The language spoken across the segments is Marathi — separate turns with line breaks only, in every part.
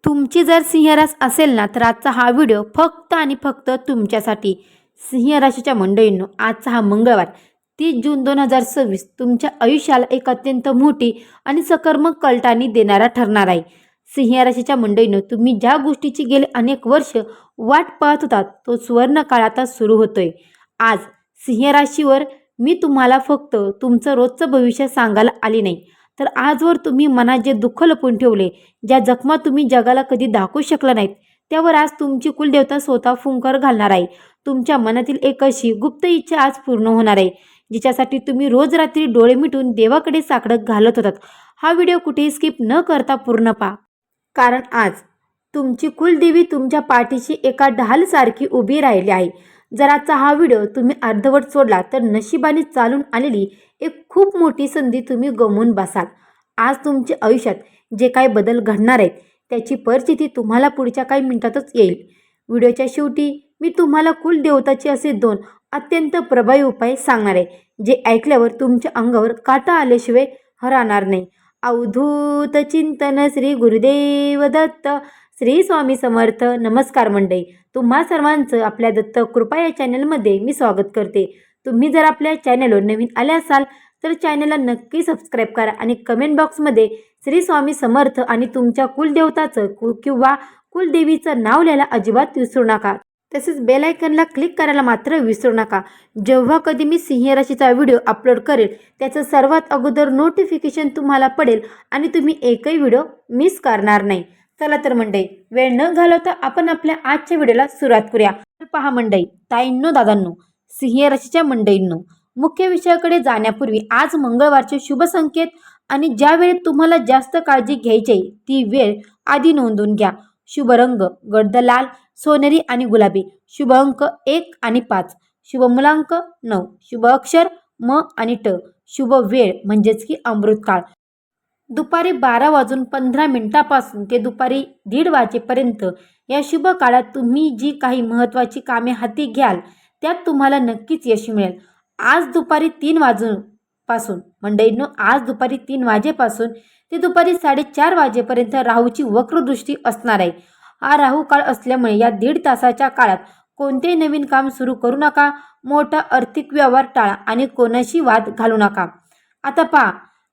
तुमची जर सिंहरास असेल ना तर आजचा हा व्हिडिओ फक्त आणि फक्त तुमच्यासाठी. सिंह राशीच्या मंडळींनो, आजचा हा मंगळवार 30 जून 2026 तुमच्या आयुष्याला एक अत्यंत मोठी आणि सकर्मक कलटाणी देणारा ठरणार आहे. सिंह राशीच्या मंडळींनो, तुम्ही ज्या गोष्टीची गेले अनेक वर्ष वाट पाहत होतात तो सुवर्ण काळ आता सुरू होतोय. आज सिंह राशीवर मी तुम्हाला फक्त तुमचं रोजचं भविष्य सांगायला आली नाही, तर आजवर तुम्ही मनात जे दुःख लपून ठेवले, ज्या जखमा तुम्ही जगाला कधी दाखवू शकला नाहीत, त्यावर आज तुमची कुलदेवता स्वतः फुंकर घालणार आहे. तुमच्या मनातील एक अशी गुप्त इच्छा आज पूर्ण होणार आहे, जिच्यासाठी तुम्ही रोज रात्री डोळे मिटून देवाकडे साकडं घालत होतात. हा व्हिडिओ कुठेही स्किप न करता पूर्ण पहा, कारण आज तुमची कुलदेवी तुमच्या पाठीशी एका ढालसारखी उभी राहिली आहे. जर आजचा हा व्हिडिओ तुम्ही अर्धवट सोडला तर नशिबाने चालून आलेली एक खूप मोठी संधी तुम्ही गमावून बसाल. आज तुमच्या आयुष्यात जे काही बदल घडणार आहेत त्याची परिस्थिती तुम्हाला पुढच्या काही मिनिटातच येईल. व्हिडिओच्या शेवटी मी तुम्हाला कुलदेवताचे असे 2 अत्यंत प्रभावी उपाय सांगणार आहे, जे ऐकल्यावर तुमच्या अंगावर काटा आल्याशिवाय राहणार नाही. अवधूत चिंतन श्री गुरुदेव दत्त. श्री स्वामी समर्थ. नमस्कार मंडळी, तुम्हा सर्वांचं आपल्या दत्त कृपा या चॅनलमध्ये मी स्वागत करते. तुम्ही जर आपल्या चॅनलवर नवीन आले असाल तर चॅनलला नक्की सबस्क्राईब करा आणि कमेंट बॉक्समध्ये श्री स्वामी समर्थ आणि तुमच्या कुलदेवताचं किंवा कुलदेवीचं नाव लिहायला अजिबात विसरू नका. तसेच बेल आयकनला क्लिक करायला मात्र विसरू नका. जेव्हा कधी मी सिंह राशीचा व्हिडिओ अपलोड करेल त्याचं सर्वात अगोदर नोटिफिकेशन तुम्हाला पडेल आणि तुम्ही एकही व्हिडिओ मिस करणार नाही. चला तर मंडळी, वेळ न घालवता आपण आपल्या आजच्या व्हिडिओला सुरुवात करूया. तर पहा मंडळी, ताईंनो दादांनो, सिंह राशीच्या मंडळींनो, मुख्य विषयाकडे जाण्यापूर्वी आज मंगळवारचे शुभ संकेत आणि ज्या वेळेत तुम्हाला जास्त काळजी घ्यायची ती वेळ आधी नोंदवून घ्या. शुभ रंग गर्द लाल, सोनेरी आणि गुलाबी. शुभ अंक 1 आणि 5. शुभ मूलांक 9. शुभ अक्षर म आणि ट. शुभ वेळ म्हणजेच की अमृतकाळ दुपारी 12:15 ते दुपारी 1:30 वाजेपर्यंत. या शुभ काळात तुम्ही जी काही महत्त्वाची कामे हाती घ्याल त्यात तुम्हाला नक्कीच यश मिळेल. आज दुपारी 3 वाजून मंडळींनो, आज दुपारी 3 वाजेपासून ते दुपारी 4:30 वाजेपर्यंत राहूची वक्रदृष्टी असणार आहे. हा राहू काळ असल्यामुळे या 1.5 तासाच्या काळात कोणतेही नवीन काम सुरू करू नका, मोठा आर्थिक व्यवहार टाळा आणि कोणाशी वाद घालू नका. आता पहा,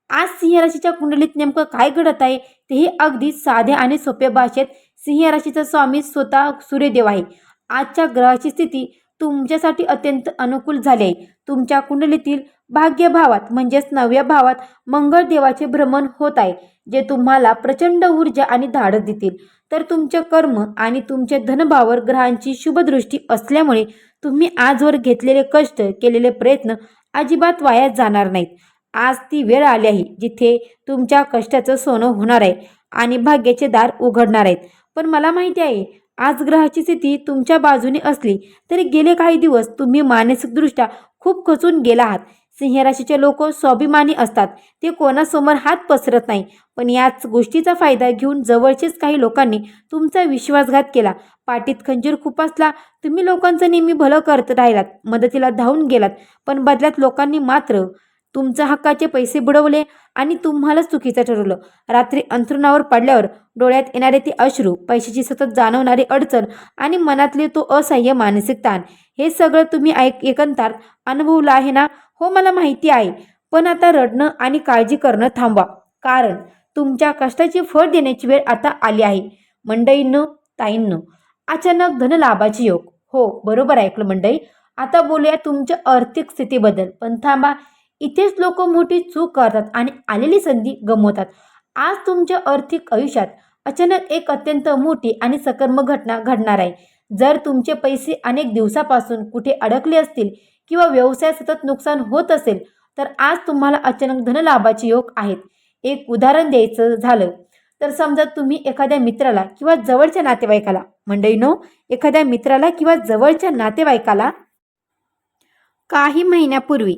आज सिंह राशीच्या कुंडलीत नेमकं काय घडत आहे तेही अगदी साध्या आणि सोप्या भाषेत. सिंह राशीचा स्वामी स्वतः सूर्यदेव आहे. आजच्या ग्रहाची स्थिती तुमच्यासाठी अत्यंत अनुकूल झाली आहे. तुमच्या कुंडलीतील भाग्यभावात म्हणजेच 9व्या भावात मंगळ देवाचे भ्रमण होत आहे, जे तुम्हाला प्रचंड ऊर्जा आणि धाडस देतील. तर तुमचे कर्म आणि तुमचे धनभावावर ग्रहांची शुभदृष्टी असल्यामुळे तुम्ही आजवर घेतलेले कष्ट, केलेले प्रयत्न अजिबात वाया जाणार नाहीत. आज ती वेळ आली आहे जिथे तुमच्या कष्टाचं सोनं होणार आहे आणि भाग्याचे दार उघडणार आहेत. पण मला माहिती आहे, आज ग्रहाची स्थिती तुमच्या बाजूने असली तरी गेले काही दिवस तुम्ही मानसिकदृष्ट्या खूप खचून गेला आहात. सिंह राशीचे लोक स्वाभिमानी असतात, ते कोणासमोर हात पसरत नाही. पण याच गोष्टीचा फायदा घेऊन जवळचेच काही लोकांनी तुमचा विश्वासघात केला. पाठीत खंजीर खुपसला. तुम्ही लोकांचं नेहमी भलं करत राहिलात, मदतीला धावून गेलात, पण बदल्यात लोकांनी मात्र तुमच्या हक्काचे पैसे बुडवले आणि तुम्हालाच चुकीचं ठरवलं. रात्री अंथरुणावर पडल्यावर डोळ्यात येणारे ते अश्रू, पैशाची सतत जाणवणारी अडचण आणि मनातले तो असह्य मानसिक ताण, हे सगळं तुम्ही एकंदर अनुभवलं आहे ना? हो, मला माहिती आहे. पण आता रडणं आणि काळजी करणं थांबवा, कारण तुमच्या कष्टाचे फळ देण्याची वेळ आता आली आहे. मंडळींनो, ताईंनो, अचानक धनलाभाचे योग. हो, बरोबर ऐकलं मंडळी. आता बोलूया तुमच्या आर्थिक स्थितीबद्दल. पण थांबा, इथेच लोक मोठी चूक करतात आणि आलेली संधी गमावतात. आज तुमच्या आर्थिक आयुष्यात अचानक एक अत्यंत मोठी आणि सकर्मक घटना घडणार आहे. जर तुमचे पैसे अनेक दिवसापासून कुठे अडकले असतील किंवा व्यवसायात सतत नुकसान होत असेल तर आज तुम्हाला अचानक धनलाभाचे योग आहेत. एक उदाहरण द्यायचं झालं तर समजा तुम्ही एखाद्या मित्राला किंवा जवळच्या नातेवाईकाला, मंडळींनो, एखाद्या मित्राला किंवा जवळच्या नातेवाईकाला काही महिन्यापूर्वी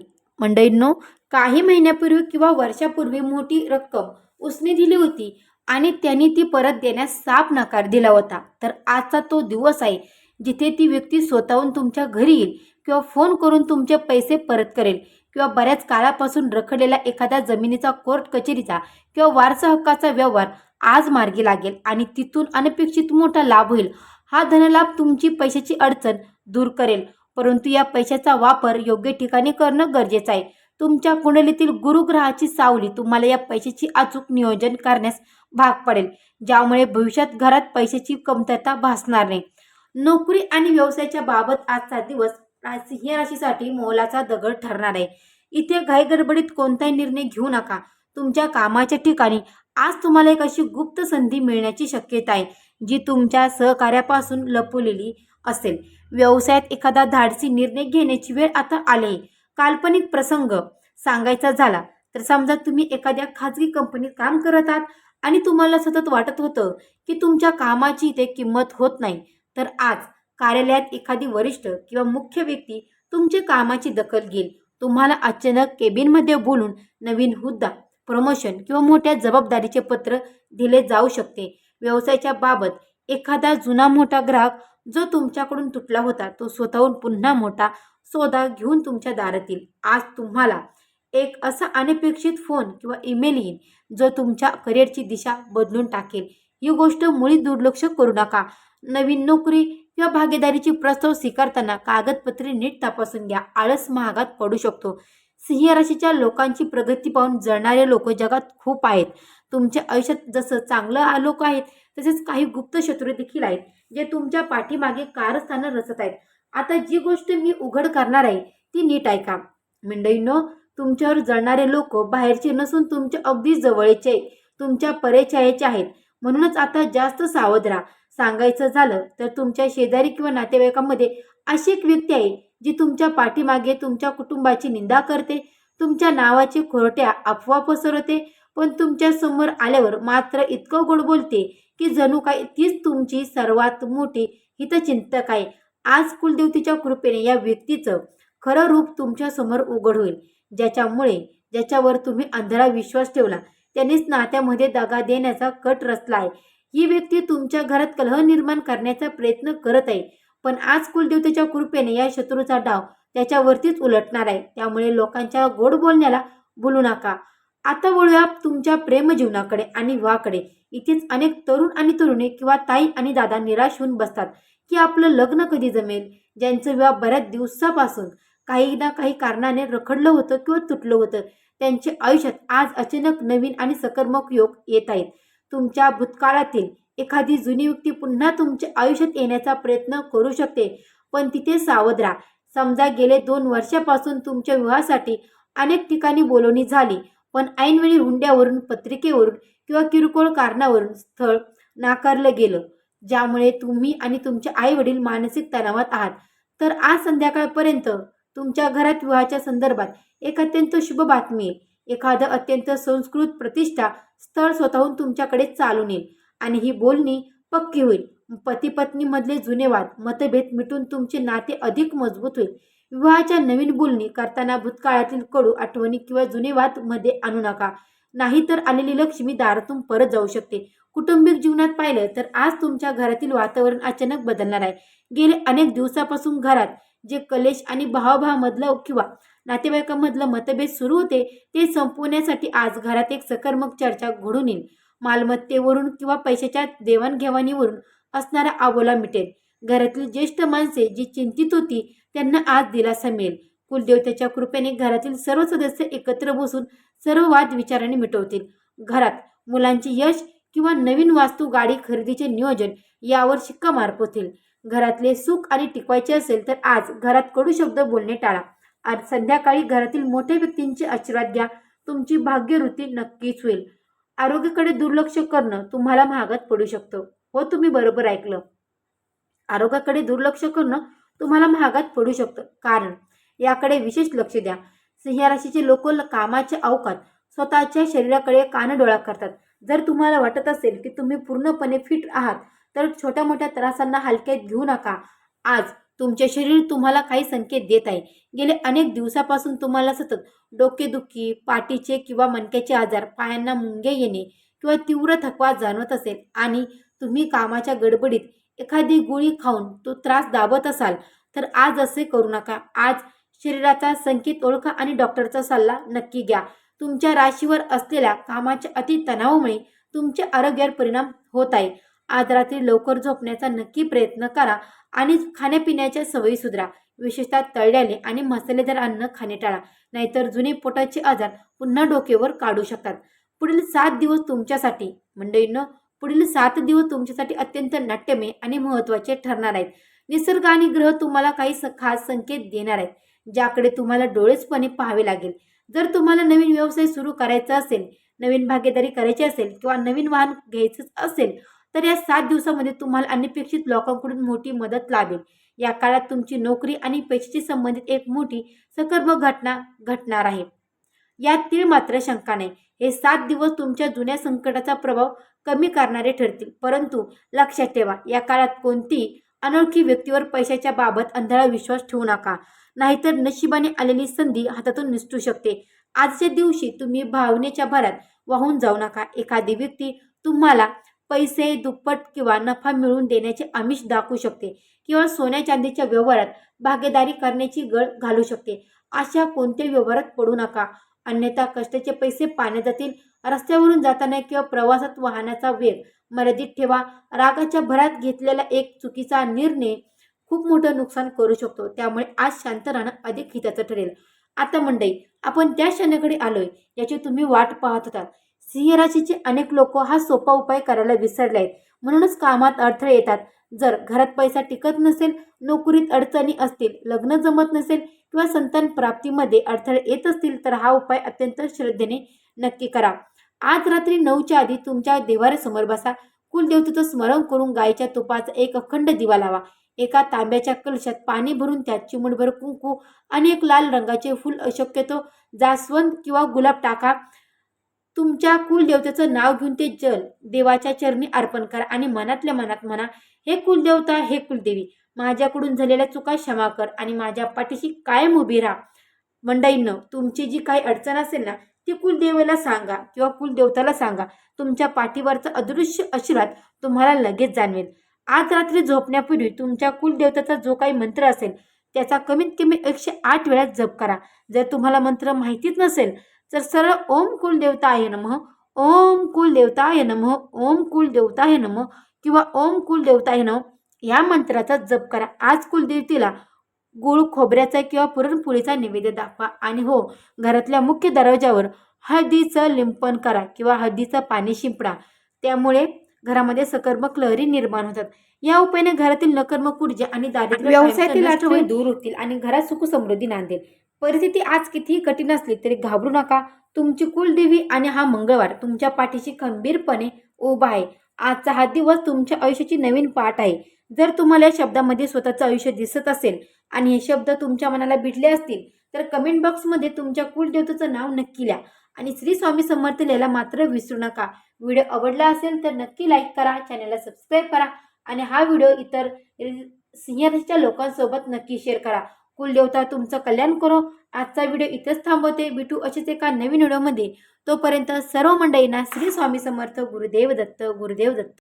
किंवा वर्षापूर्वी मोठी रक्कम उसने दिली होती आणि त्यांनी ती परत देण्यास साफ नकार दिला होता. तर आजचा तो दिवस आहे जिथे ती व्यक्ती स्वतःहून तुमच्या घरी येईल किंवा फोन करून तुमचे पैसे परत करेल. किंवा बऱ्याच काळापासून रखडलेला एखाद्या जमिनीचा, कोर्ट कचेरीचा किंवा वारसा हक्काचा व्यवहार आज मार्गी लागेल आणि तिथून अनपेक्षित मोठा लाभ होईल. हा धनलाभ तुमची पैशाची अडचण दूर करेल, परंतु या पैशाचा वापर योग्य ठिकाणी करणं गरजेचं आहे. तुमच्या कुंडलीतील गुरुग्रहाची सावली तुम्हाला या पैशाची अचूक नियोजन करण्यास भाग पडेल, ज्यामुळे भविष्यात घरात पैशाची कमतरता भासणार नाही. नोकरी आणि व्यवसायाच्या बाबत आजचा दिवस सिंह राशीसाठी मोलाचा दगड ठरणार आहे. इथे घाईगडबडीत कोणताही निर्णय घेऊ नका. तुमच्या कामाच्या ठिकाणी आज तुम्हाला एक अशी गुप्त संधी मिळण्याची शक्यता आहे, जी तुमच्या सहकार्यापासून लपवलेली असेल. व्यवसायात एखादा धाडसी निर्णय घेण्याची वेळ आता आली. काल्पनिक प्रसंग सांगायचा झाला तर समजा तुम्ही एखाद्या खाजगी कंपनीत काम करत आहात आणि तुम्हाला सतत वाटत होतं की तुमच्या कामाची इथे किंमत होत नाही, तर आज कार्यालयात एखादी वरिष्ठ किंवा मुख्य व्यक्ती तुमच्या कामाची दखल घेईल. तुम्हाला अचानक केबिनमध्ये बोलून नवीन हुद्दा, प्रमोशन किंवा मोठ्या जबाबदारीचे पत्र दिले जाऊ शकते. व्यवसायाच्या बाबत एखादा जुना मोठा ग्राहक जो तुमच्याकडून तुटला होता, तो स्वतःहून पुन्हा मोठा सौदा घेऊन तुमच्या दारात येईल. आज तुम्हाला एक असा अनपेक्षित फोन किंवा ईमेल येईल जो तुमच्या करिअरची दिशा बदलून टाकेल. ही गोष्ट मुळी दुर्लक्ष करू नका. नवीन नोकरी किंवा भागीदारीची प्रस्ताव स्वीकारताना कागदपत्रे नीट तपासून घ्या. आळस महागात पडू शकतो. सिंह राशीच्या लोकांची प्रगती पाहून जळणारे लोक जगात खूप आहेत. तुमच्या आयुष्यात जसं चांगलं लोक आहेत, तसेच काही गुप्त शत्रू देखील आहेत, जे तुमच्या पाठीमागे कारस्थानं रचत आहेत. आता जी गोष्ट मी उघड करणार आहे ती नीट ऐका. मंडळींनो, तुमच्यावर जळणारे लोक बाहेरचे नसून तुमच्या अगदी जवळचे, तुमच्या परिचयाचे आहेत. म्हणूनच आता जास्त सावध राहा. सांगायचं झालं तर तुमच्या शेजारी किंवा नातेवाईकांमध्ये अशी एक व्यक्ती आहे जी तुमच्या पाठीमागे तुमच्या कुटुंबाची निंदा करते, तुमच्या नावाची खोट्या अफवा पसरवते, पण तुमच्या समोर आल्यावर मात्र इतकं गोड बोलते की जणू काही तीच तुमची सर्वात मोठी हितचिंतक आहे. आज कुलदेवतेच्या कृपेने या व्यक्तीचं खरं रूप तुमच्या समोर उघड होईल. ज्याच्यावर तुम्ही अंधळा विश्वास ठेवला त्यांनीच नात्यामध्ये दगा देण्याचा कट रचला आहे. ही व्यक्ती तुमच्या घरात कलह निर्माण करण्याचा प्रयत्न करत आहे, पण आज कुलदेवतेच्या कृपेने या शत्रूचा डाव त्याच्यावरतीच उलटणार आहे. त्यामुळे लोकांच्या गोड बोलण्याला भूलू नका. आता वळूया तुमच्या प्रेमजीवनाकडे आणि विवाहाकडे. इथेच अनेक तरुण आणि तरुणी किंवा ताई आणि दादा निराश होऊन बसतात की आपलं लग्न कधी जमेल. ज्यांचं विवाह बऱ्याच दिवसापासून काही ना काही कारणाने रखडलं होतं किंवा तुटलं होतं, त्यांच्या आयुष्यात आज अचानक नवीन आणि सकारात्मक योग येत आहेत. तुमच्या भूतकाळातील एखादी जुनी व्यक्ती पुन्हा तुमच्या आयुष्यात येण्याचा प्रयत्न करू शकते, पण तिथे सावध राहा. समजा गेले 2 वर्षापासून तुमच्या विवाहासाठी अनेक ठिकाणी बोलवणी झाली, पण ऐनवेळी हुंड्यावरून, पत्रिकेवरून किंवा किरकोळ कारणावरून स्थळ नाकारलं गेलं, ज्यामुळे तुम्ही आणि तुमचे आई वडील मानसिक तणावात आहात. तर आज संध्याकाळपर्यंत तुमच्या घरात विवाहाच्या संदर्भात एक अत्यंत शुभ बातमी येईल. एखादं अत्यंत संस्कृत प्रतिष्ठा स्थळ स्वतःहून तुमच्याकडे चालून येईल आणि ही बोलणी पक्की होईल. पती पत्नीमधले जुने वाद, मतभेद मिटून तुमचे नाते अधिक मजबूत होईल. विवाहाच्या नवीन बोलणी करताना भूतकाळातील कडू आठवणी किंवा जुने वाद मध्ये आणू नका, नाहीतर आलेली लक्ष्मी दारातून परत जाऊ शकते. कौटुंबिक जीवनात पाहिलं तर आज तुमच्या घरातील वातावरण अचानक बदलणार आहे. गेले अनेक दिवसापासून घरात जे कलेश आणि भावाभावामधलं किंवा नातेवाईकांमधलं मतभेद सुरू होते ते संपवण्यासाठी आज घरात एक सकारात्मक चर्चा घडून येईल. मालमत्तेवरून किंवा पैशाच्या देवाणघेवाणीवरून असणारा अबोला मिटेल. घरातील ज्येष्ठ माणसे जी चिंतित होती त्यांना आज दिलासा मिळेल. कुलदेवतेच्या कृपेने घरातील सर्व सदस्य एकत्र बसून सर्व वाद विचाराने मिटवतील. घरात मुलांचे यश किंवा नवीन वास्तू, गाडी खरेदीचे नियोजन यावर शिक्का मार्फत होईल. घरातले सुख आणि टिकवायचे असेल तर आज घरात कडू शब्द बोलणे टाळा. आज संध्याकाळी घरातील मोठ्या व्यक्तींचे आशीर्वाद घ्या. तुमची भाग्यवृत्ती नक्कीच होईल. आरोग्याकडे दुर्लक्ष करणं तुम्हाला महागात पडू शकतं. हो, तुम्ही बरोबर ऐकलं. आरोग्याकडे दुर्लक्ष करणं तुम्हाला महागात पडू शकतं, कारण याकडे विशेष लक्ष द्या. सिंह राशीचे लोक कामाच्या अवकात स्वतःच्या शरीराकडे कानडोळा करतात. जर तुम्हाला वाटत असेल की तुम्ही पूर्णपणे फिट आहात तर छोट्या मोठ्या त्रासांना हलक्यात घेऊ नका. आज तुमचे शरीर तुम्हाला काही संकेत देत आहे. गेले अनेक दिवसापासून तुम्हाला सतत डोकेदुखी, पाठीचे किंवा मणक्याचे आजार, पायांना मुंगे येणे किंवा तीव्र थकवा जाणवत असेल आणि तुम्ही कामाच्या गडबडीत एखादी गोळी खाऊन तो त्रास दाबत असाल तर आज असे करू नका. आज शरीराचा संकेत ओळखा आणि डॉक्टरचा सल्ला नक्की घ्या. तुमच्या राशीवर असलेल्या कामाच्या अति तणावामुळे तुमच्या आरोग्यावर परिणाम होत आहे. आज रात्री लवकर झोपण्याचा नक्की प्रयत्न करा आणि खाण्यापिण्याच्या सवयी सुधारा. विशेषतः तळलेले आणि मसालेदार अन्न खाणे टाळा, नाहीतर जुने पोटाचे आजार पुन्हा डोक्यावर काढू शकतात. पुढील 7 दिवस तुमच्यासाठी मंडळींनो, पुढील 7 दिवस तुमच्यासाठी अत्यंत नाट्यमय आणि महत्त्वाचे ठरणार आहेत. निसर्ग आणि ग्रह तुम्हाला काही खास संकेत देणार आहेत, ज्याकडे तुम्हाला डोळेचपणे पाहावे लागेल. जर तुम्हाला नवीन व्यवसाय सुरू करायचा असेल, नवीन भागीदारी करायची असेल किंवा नवीन वाहन घ्यायचं असेल, तर या 7 दिवसामध्ये तुम्हाला अनपेक्षित लोकांकडून मोठी मदत लाभेल. या काळात तुमची नोकरी आणि पैशाशी संबंधित एक मोठी सकर्मक घटना घडणार आहे. यात तीळ मात्र शंका नाही. हे 7 दिवस तुमच्या जुन्या संकटाचा प्रभाव कमी करणारे ठरतील. परंतु लक्षात ठेवा, या काळात कोणती अनोळखी व्यक्तीवर पैशाच्या बाबत अंधळा विश्वास ठेवू नका, नाहीतर नशिबाने आलेली संधी हातातून निसटू शकते. आजच्या दिवशी तुम्ही भावनेच्या भरात वाहून जाऊ नका. एखादी व्यक्ती तुम्हाला पैसे दुप्पट किंवा नफा मिळवून देण्याचे आमिष दाखवू शकते किंवा सोन्या चांदीच्या व्यवहारात भागीदारी करण्याची गळ घालू शकते. अशा कोणत्याही व्यवहारात पडू नका, अन्यथा कष्टाचे पैसे पाण्यात जातील. रस्त्यावरून जाताना किंवा प्रवासात वाहनाचा वेग मर्यादित ठेवा. रागाच्या भरात घेतलेला एक चुकीचा निर्णय खूप मोठं नुकसान करू शकतो. त्यामुळे आज शांत राहणं अधिक हिताचं ठरेल. आता मंडळी, आपण त्या क्षणाकडे आलोय याची तुम्ही वाट पाहत होता. सिंह राशीचे अनेक लोक हा सोपा उपाय करायला विसरले आहेत, म्हणूनच कामात अडथळे येतात. जर घरात पैसा टिकत नसेल, नोकरीत अडचणी असतील, लग्न जमत नसेल किंवा संतान प्राप्तीमध्ये अडथळे येत असतील, तर हा उपाय अत्यंत श्रद्धेने नक्की करा. आज रात्री 9च्या आधी तुमच्या देवाऱ्यासमोर बसा. कुलदेवतेचं स्मरण करून गायीच्या तुपाचा एक अखंड दिवा लावा. एका तांब्याच्या कलशात पाणी भरून त्यात चिमूटभर कुंकू आणि एक लाल रंगाचे फूल, शक्यतो जास्वंद किंवा गुलाब टाका. तुमच्या कुलदेवतेचं नाव घेऊन ते जल देवाच्या चरणी अर्पण करा आणि मनातल्या मनात म्हणा, हे कुलदेवता, हे कुलदेवी, माझ्याकडून झालेल्या चुका क्षमा कर आणि माझ्या पाठीशी कायम उभी राहा. मंडळींनो, तुमची जी काही अडचण असेल ना, ती कुलदेवाला सांगा किंवा कुलदेवताला सांगा. तुमच्या पाठीवरचा अदृश्य आशीर्वाद तुम्हाला लगेच जाणवेल. आज रात्री झोपण्यापूर्वी तुमच्या कुलदेवताचा जो काही मंत्र असेल त्याचा कमीत कमी 108 वेळा जप करा. जर तुम्हाला मंत्र माहितीच नसेल तर सरळ ओम कुलदेवताय नमः, ओम कुलदेवताय नमः, ओम कुलदेवताय नमः किंवा ओम कुलदेवताय नमः या मंत्राचा जप करा. आज कुलदेवतेला गूळ खोबऱ्याचा किंवा पुरणपोळीचा नैवेद्य दाखवा आणि हो, घरातल्या मुख्य दरवाजावर हळदीचं लिंपन करा किंवा हळदीचं पाणी शिंपडा. त्यामुळे घरामध्ये सकर्मक लहरी निर्माण होतात. या उपायाने घरातील नकर्मक ऊर्जा आणि दारिद्र्य व्यवसायातील अडथळे दूर होतील आणि घरात सुख समृद्धी नांदेल. परिस्थिती आज कितीही कठीण असली तरी घाबरू नका. तुमची कुलदेवी आणि हा मंगळवार तुमच्या पाठीशी खंबीरपणे उभा आहे. आजचा हा दिवस तुमच्या आयुष्याची नवीन पाठ आहे. जर तुम्हाला या शब्दामध्ये स्वतःचं आयुष्य दिसत असेल आणि हे शब्द तुमच्या मनाला भिडले असतील, तर कमेंट बॉक्समध्ये तुमच्या कुलदेवतेचं नाव नक्की लिहा आणि श्री स्वामी समर्थ लिहायला मात्र विसरू नका. व्हिडिओ आवडला असेल तर नक्की लाईक करा, चॅनलला सबस्क्राईब करा आणि हा व्हिडिओ इतर सिंह राशीच्या लोकांसोबत नक्की शेअर करा. कुलदेवता तुमचं कल्याण करो. आजचा व्हिडिओ इथेच थांबवते. भेटू अशीच एका नवीन व्हिडिओमध्ये. तोपर्यंत सर्व मंडळींना श्री स्वामी समर्थ. गुरुदेव दत्त, गुरुदेव दत्त.